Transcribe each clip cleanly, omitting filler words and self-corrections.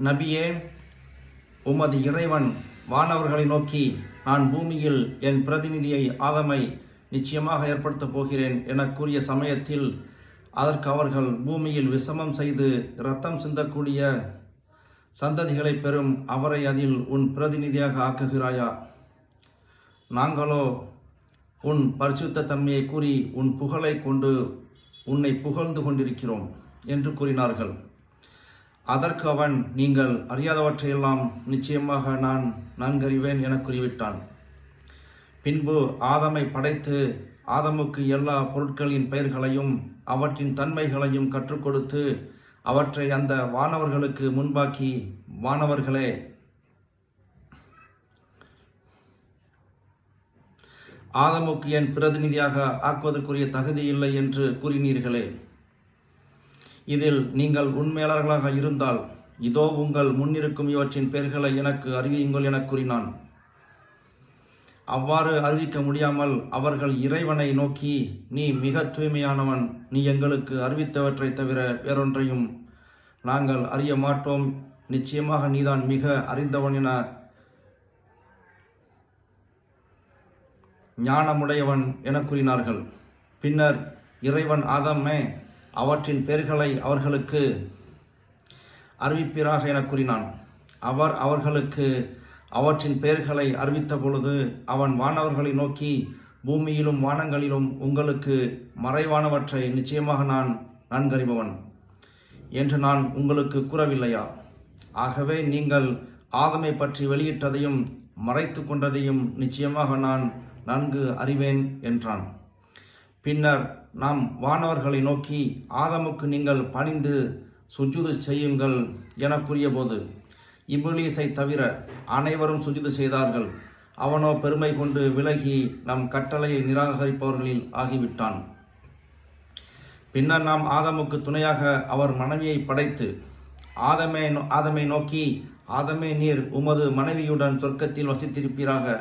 நபியே, உமது இறைவன் வானவர்களை நோக்கி, நான் பூமியில் என் பிரதிநிதியை ஆதமை நிச்சயமாக ஏற்படுத்தப் போகிறேன் என கூறிய சமயத்தில் அதற்கு அவர்கள், பூமியில் விசமம் செய்து இரத்தம் சிந்தக்கூடிய சந்ததிகளை பெறும் அவரை அதில் உன் பிரதிநிதியாக ஆக்குகிறாயா? நாங்களோ உன் பரிசுத்த தன்மையை கூறி உன் புகழை கொண்டு உன்னை புகழ்ந்து கொண்டிருக்கிறோம் என்று கூறினார்கள். அதற்கு அவன், நீங்கள் அறியாதவற்றையெல்லாம் நிச்சயமாக நான் நன்கறிவேன் என கூறிவிட்டான். பின்பு ஆதமை படைத்து ஆதமுக்கு எல்லா பொருட்களின் பெயர்களையும் அவற்றின் தன்மைகளையும் கற்றுக் கொடுத்து அவற்றை அந்த வானவர்களுக்கு முன்பாக்கி, வானவர்களே, ஆதமுக்கு என் பிரதிநிதியாக ஆக்குவதற்குரிய தகுதி இல்லை என்று கூறினீர்களே. இதில் நீங்கள் உண்மையாளர்களாக இருந்தால் இதோ உங்கள் முன்னிருக்கும் இவற்றின் பெயர்களை எனக்கு அறிவியுங்கள் என கூறினான். அவ்வாறு அறிவிக்க முடியாமல் அவர்கள் இறைவனை நோக்கி, நீ மிக தூய்மையானவன், நீ எங்களுக்கு அறிவித்தவற்றை தவிர வேறொன்றையும் நாங்கள் அறிய மாட்டோம், நிச்சயமாக நீதான் மிக அறிந்தவன் என ஞானமுடையவன் என கூறினார்கள். பின்னர் இறைவன் ஆதமே, அவற்றின் பெயர்களை அவர்களுக்கு அறிவிப்பீராக என கூறினான். அவர் அவர்களுக்கு அவற்றின் பெயர்களை அறிவித்த பொழுது அவன் வானவர்களை நோக்கி, பூமியிலும் வானங்களிலும் உங்களுக்கு மறைவானவற்றை நிச்சயமாக நான் நன்கறிபவன் என்று நான் உங்களுக்கு கூறவில்லையா? ஆகவே நீங்கள் ஆதமை பற்றி வெளியிட்டதையும் மறைத்து கொண்டதையும் நிச்சயமாக நான் நன்கு அறிவேன் என்றான். பின்னர் நாம் வானவர்களை நோக்கி, ஆதமுக்கு நீங்கள் பணிந்து சுஜூது செய்யுங்கள் என கூறியபோது இப்லீஸை தவிர அனைவரும் சுஜூது செய்தார்கள். அவனோ பெருமை கொண்டு விலகி நம் கட்டளையை நிராகரிப்பவர்களில் ஆகிவிட்டான். பின்னர் நாம் ஆதமுக்கு துணையாக அவர் மனைவியை படைத்து ஆதமை நோக்கி, ஆதமே, நீர் உமது மனைவியுடன் சொர்க்கத்தில் வசித்திருப்பீராக.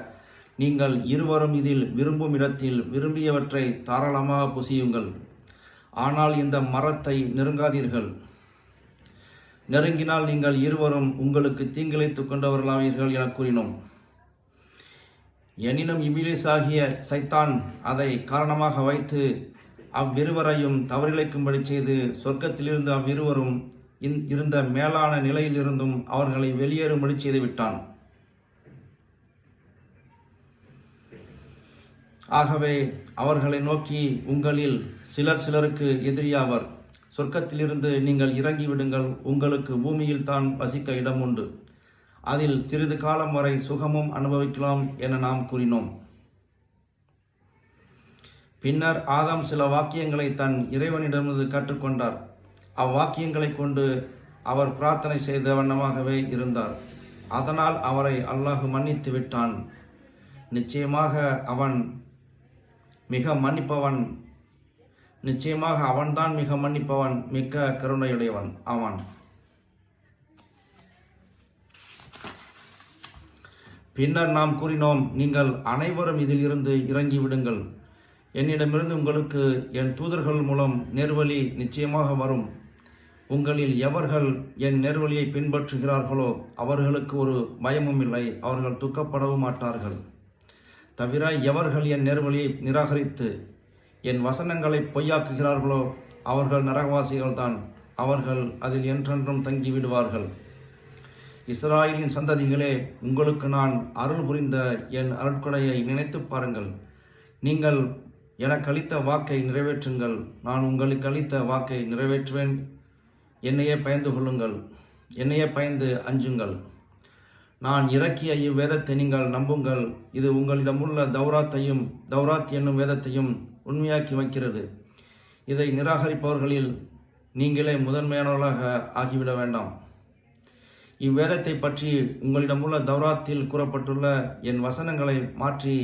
நீங்கள் இருவரும் இதில் விரும்பும் இடத்தில் விரும்பியவற்றை தாராளமாக புசியுங்கள். ஆனால் இந்த மரத்தை நெருங்காதீர்கள். நெருங்கினால் நீங்கள் இருவரும் உங்களுக்கு தீங்கிழைத்துக் கொண்டவர்களாவீர்கள் என கூறினோம். எனினும் இப்லீஸ் ஆகிய சைத்தான் அதை காரணமாக வைத்து அவ்விருவரையும் தவறிழைக்கும்படி செய்து சொர்க்கத்திலிருந்து அவ்விருவரும் இருந்த மேலான நிலையிலிருந்தும் அவர்களை வெளியேறும்படி செய்துவிட்டான். ஆகவே அவர்களை நோக்கி, உங்களில் சிலருக்கு எதிரியாவர். சொர்க்கத்திலிருந்து நீங்கள் இறங்கிவிடுங்கள். உங்களுக்கு பூமியில் தான் வசிக்க இடம் உண்டு. அதில் சிறிது காலம் வரை சுகமும் அனுபவிக்கலாம் என நாம் கூறினோம். பின்னர் ஆதாம் சில வாக்கியங்களை தன் இறைவனிடமிருந்து கற்றுக்கொண்டார். அவ்வாக்கியங்களை கொண்டு அவர் பிரார்த்தனை செய்த வண்ணமாகவே இருந்தார். அதனால் அவரை அல்லாஹ் மன்னித்து விட்டான். நிச்சயமாக அவன்தான் மிக மன்னிப்பவன், மிக்க கருணையுடையவன் ஆவான். பின்னர் நாம் கூறினோம், நீங்கள் அனைவரும் இதில் இருந்து இறங்கிவிடுங்கள். என்னிடமிருந்து உங்களுக்கு என் தூதர்கள் மூலம் நேர்வழி நிச்சயமாக வரும். உங்களில் எவர்கள் என் நேர்வழியை பின்பற்றுகிறார்களோ அவர்களுக்கு ஒரு பயமும் இல்லை, அவர்கள் துக்கப்படவும் மாட்டார்கள். தவிர எவர்கள் என் நேர்வழியை நிராகரித்து என் வசனங்களை பொய்யாக்குகிறார்களோ அவர்கள் நரகவாசிகள்தான். அவர்கள் அதில் என்றென்றும் தங்கிவிடுவார்கள். இஸ்ராயலின் சந்ததிகளே, உங்களுக்கு நான் அருள் புரிந்த என் அருட்கொடையை நினைத்து பாருங்கள். நீங்கள் எனக்கு அளித்த வாக்கை நிறைவேற்றுங்கள். நான் உங்களுக்கு அளித்த வாக்கை நிறைவேற்றுவேன். என்னையே பயந்து கொள்ளுங்கள், என்னையே பயந்து அஞ்சுங்கள். நான் இறக்கிய இவ்வேதத்தை நீங்கள் நம்புங்கள். இது உங்களிடமுள்ள தௌராத் என்னும் வேதத்தையும் உண்மையாக்கி வைக்கிறது. இதை நிராகரிப்பவர்களில் நீங்களே முதன்மையானவர்களாக ஆகிவிட வேண்டாம். இவ்வேதத்தை பற்றி உங்களிடமுள்ள தௌராத்தில் கூறப்பட்டுள்ள என் வசனங்களை மாற்றி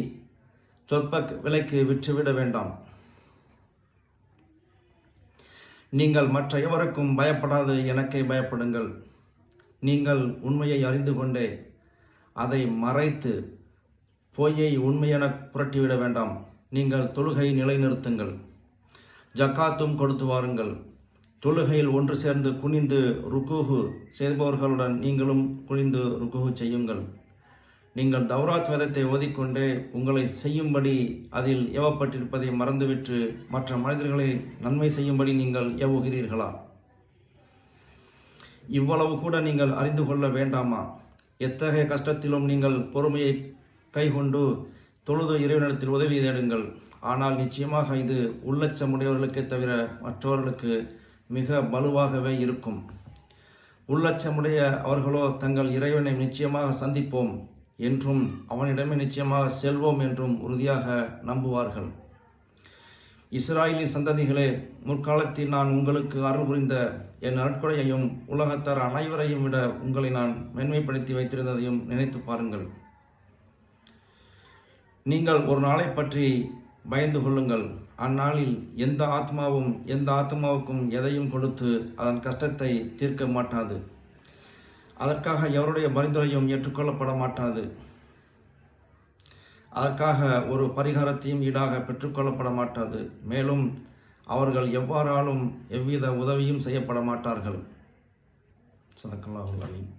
சொற்ப விலைக்கு விற்றுவிட வேண்டாம். நீங்கள் மற்ற எவருக்கும் பயப்படாது எனக்கே பயப்படுங்கள். நீங்கள் உண்மையை அறிந்து கொண்டே அதை மறைத்து பொய்யை உண்மையென புரட்டிவிட வேண்டாம். நீங்கள் தொழுகை நிலைநிறுத்துங்கள், ஜக்காத்தும் கொடுத்து வாருங்கள். தொழுகையில் ஒன்று சேர்ந்து குனிந்து ருக்குஹு செய்பவர்களுடன் நீங்களும் குனிந்து ருக்குஹு செய்யுங்கள். நீங்கள் தௌராத் வேதத்தை ஓதிக்கொண்டே உங்களை செய்யும்படி அதில் ஏவப்பட்டிருப்பதை மறந்துவிட்டு மற்ற மனிதர்களை நன்மை செய்யும்படி நீங்கள் ஏவுகிறீர்களா? இவ்வளவு கூட நீங்கள் அறிந்து கொள்ள வேண்டாமா? எத்தகைய கஷ்டத்திலும் நீங்கள் பொறுமையை கைக்கொண்டு தொழுது இறைவனிடத்தில் உதவி தேடுங்கள். ஆனால் நிச்சயமாக இது உள்ளச்சமுடையவர்களுக்கே தவிர மற்றவர்களுக்கு மிக வலுவாகவே இருக்கும். உள்ளச்சமுடைய அவர்களோ தங்கள் இறைவனை நிச்சயமாக சந்திப்போம் என்றும் அவனிடமே நிச்சயமாக செல்வோம் என்றும் உறுதியாக நம்புவார்கள். இஸ்ராயலின் சந்ததிகளே, முற்காலத்தில் நான் உங்களுக்கு அருள் புரிந்த என் நற்கொடையையும் உலகத்தார் அனைவரையும் விட உங்களை நான் மேன்மைப்படுத்தி வைத்திருந்ததையும் நினைத்து பாருங்கள். நீங்கள் ஒரு நாளை பற்றி பயந்து கொள்ளுங்கள். அந்நாளில் எந்த ஆத்மாவுக்கும் எதையும் கொடுத்து அதன் கஷ்டத்தை தீர்க்க மாட்டாது. அதற்காக எவருடைய பரிந்துரையும் ஏற்றுக்கொள்ளப்பட மாட்டாது. அதற்காக ஒரு பரிகாரத்தையும் ஈடாக பெற்றுக்கொள்ளப்பட மாட்டாது. மேலும் அவர்கள் எவ்வாறாலும் எவ்வித உதவியும் செய்யப்பட மாட்டார்கள். ஸதக்கல்லாஹுல் அலீம்.